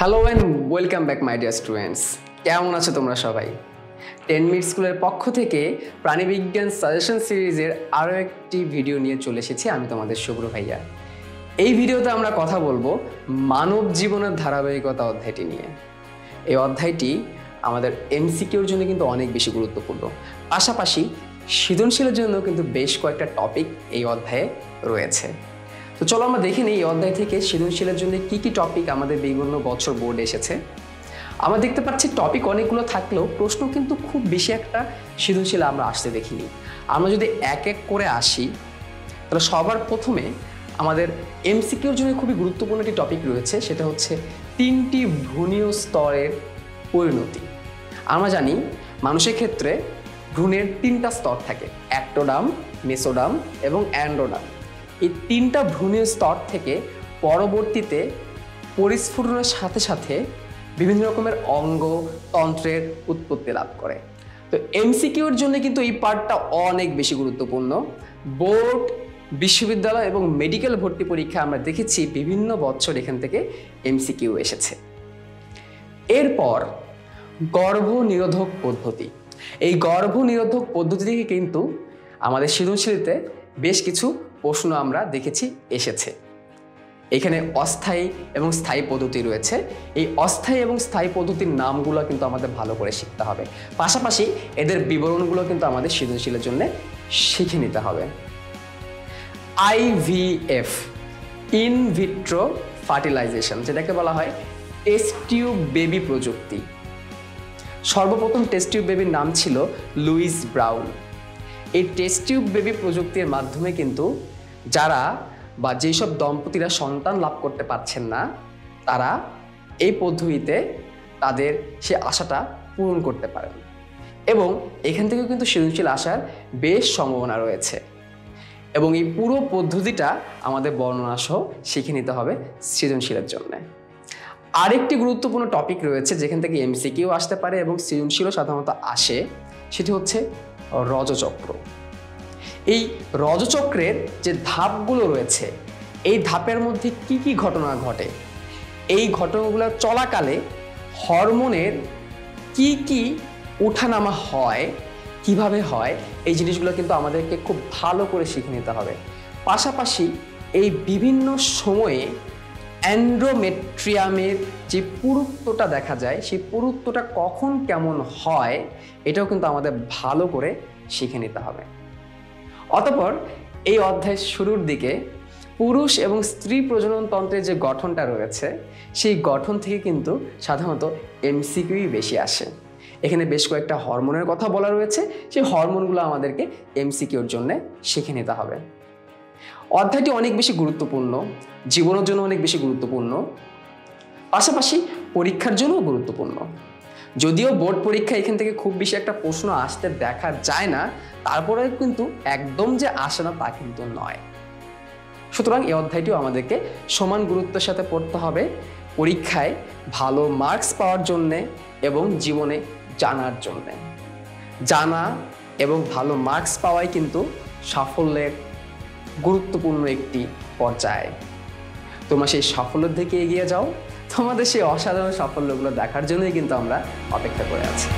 Hello and welcome back my dear students. কেমন আছো তোমরা সবাই? 10 মিনিট স্কুলের পক্ষ থেকে প্রাণীবিজ্ঞান সাজেশন সিরিজের আরও একটি ভিডিও নিয়ে চলে এসেছি আমি তোমাদের শুভ্র ভাইয়া। এই ভিডিওতে আমরা কথা বলবো মানব জীবনের ধারাবাহিকতা অধ্যায়টি নিয়ে। এই অধ্যায়টি আমাদের এমসিকিউর জন্য কিন্তু অনেক বেশি গুরুত্বপূর্ণ, পাশাপাশি সৃজনশীলের জন্য কিন্তু বেশ কয়েকটা টপিক এই অধ্যায়ে রয়েছে। তো চলো আমরা দেখে নিই এই অধ্যায় থেকে সৃজনশীলের জন্য কি কি টপিক আমাদের বিভিন্ন বছর বোর্ডে এসেছে। আমরা দেখতে পাচ্ছি টপিক অনেকগুলো থাকলেও প্রশ্ন কিন্তু খুব বেশি একটা সৃজনশীল আমরা আসতে দেখিনি। আমরা যদি এক এক করে আসি তাহলে সবার প্রথমে আমাদের এমসিকিউর জন্য খুবই গুরুত্বপূর্ণ একটি টপিক রয়েছে, সেটা হচ্ছে 3টি ভ্রূণীয় স্তরের পরিণতি। আমরা জানি মানুষের ক্ষেত্রে ভ্রূণের 3টা স্তর থাকে, অ্যাক্টোডার্ম, মেসোডার্ম এবং অ্যান্ডোডার্ম। এই 3টা ভ্রূণীয় স্তর থেকে পরবর্তীতে পরিস্ফুটনের সাথে সাথে বিভিন্ন রকমের অঙ্গ তন্ত্রের উৎপত্তি লাভ করে। তো এমসিকিউর জন্য কিন্তু এই পার্টটা অনেক বেশি গুরুত্বপূর্ণ। বোর্ড, বিশ্ববিদ্যালয় এবং মেডিকেল ভর্তি পরীক্ষা আমরা দেখেছি বিভিন্ন বছর এখান থেকে এমসিকিউ এসেছে। এরপর গর্ভনিরোধক পদ্ধতি। এই গর্ভনিরোধক পদ্ধতি থেকে কিন্তু আমাদের সৃজনশীলতে বেশ কিছু প্রশ্ন আমরা দেখেছি এসেছে। এখানে অস্থায়ী এবং স্থায়ী পদ্ধতি রয়েছে। এই অস্থায়ী এবং স্থায়ী পদ্ধতির নামগুলো কিন্তু আমাদের ভালো করে শিখতে হবে, পাশাপাশি এদের বিবরণগুলো কিন্তু আমাদের সৃজনশীলের জন্য শিখে নিতে হবে। আইভিএফ, ইন ভিট্রো ফার্টিলাইজেশন, যেটাকে বলা হয় টেস্ট টিউব বেবি প্রযুক্তি। সর্বপ্রথম টেস্ট টিউব বেবির নাম ছিল লুইস ব্রাউন। এই টেস্ট টিউব বেবি প্রযুক্তির মাধ্যমে কিন্তু যারা বা যেসব দম্পতিরা সন্তান লাভ করতে পারছেন না তারা এই পদ্ধতিতে তাদের সে আশাটা পূরণ করতে পারেন, এবং এখান থেকেও কিন্তু সৃজনশীল আসার বেশ সম্ভাবনা রয়েছে। এবং এই পুরো পদ্ধতিটা আমাদের বর্ণনা সহ শিখে নিতে হবে সৃজনশীলের জন্য। আরেকটি গুরুত্বপূর্ণ টপিক রয়েছে যেখান থেকে এমসিকিউ আসতে পারে এবং সৃজনশীলও সাধারণত আসে, সেটি হচ্ছে রজচক্র। এই রজচক্রের যে ধাপগুলো রয়েছে, এই ধাপের মধ্যে কি কি ঘটনা ঘটে, এই ঘটনাগুলো চলাকালে হরমোনের কি কি ওঠানামা হয়, কিভাবে হয়, এই জিনিসগুলো কিন্তু আমাদেরকে খুব ভালো করে শিখে নিতে হবে। পাশাপাশি এই বিভিন্ন সময়ে অ্যান্ড্রোমেট্রিয়ামের যে পুরুত্বটা দেখা যায়, সেই পুরুত্বটা কখন কেমন হয়, এটাও কিন্তু আমাদের ভালো করে শিখে নিতে হবে। অতঃপর এই অধ্যায়ের শুরুর দিকে পুরুষ এবং স্ত্রী প্রজনন তন্ত্রের যে গঠনটা রয়েছে, সেই গঠন থেকে কিন্তু সাধারণত এমসিকিউই বেশি আসে। এখানে বেশ কয়েকটা হরমোনের কথা বলা রয়েছে, সেই হরমোনগুলো আমাদেরকে এমসিকিউর জন্য শিখে নিতে হবে। অধ্যায়টি অনেক বেশি গুরুত্বপূর্ণ, জীবনের জন্য অনেক বেশি গুরুত্বপূর্ণ, পাশাপাশি পরীক্ষার জন্যও গুরুত্বপূর্ণ। যদিও বোর্ড পরীক্ষা এখান থেকে খুব বেশি একটা প্রশ্ন আসতে দেখা যায় না, তারপরে কিন্তু একদম যে আসে না তা কিন্তু নয়। সুতরাং এই অধ্যায়টিও আমাদেরকে সমান গুরুত্বের সাথে পড়তে হবে পরীক্ষায় ভালো মার্কস পাওয়ার জন্যে এবং জীবনে জানার জন্যে। জানা এবং ভালো মার্কস পাওয়াই কিন্তু সাফল্যের গুরুত্বপূর্ণ একটি পর্যায়। তোমরা সেই সাফল্যের দিকে এগিয়ে যাও, তোমাদের সেই অসাধারণ সাফল্যগুলো দেখার জন্যই কিন্তু আমরা অপেক্ষা করে আছি।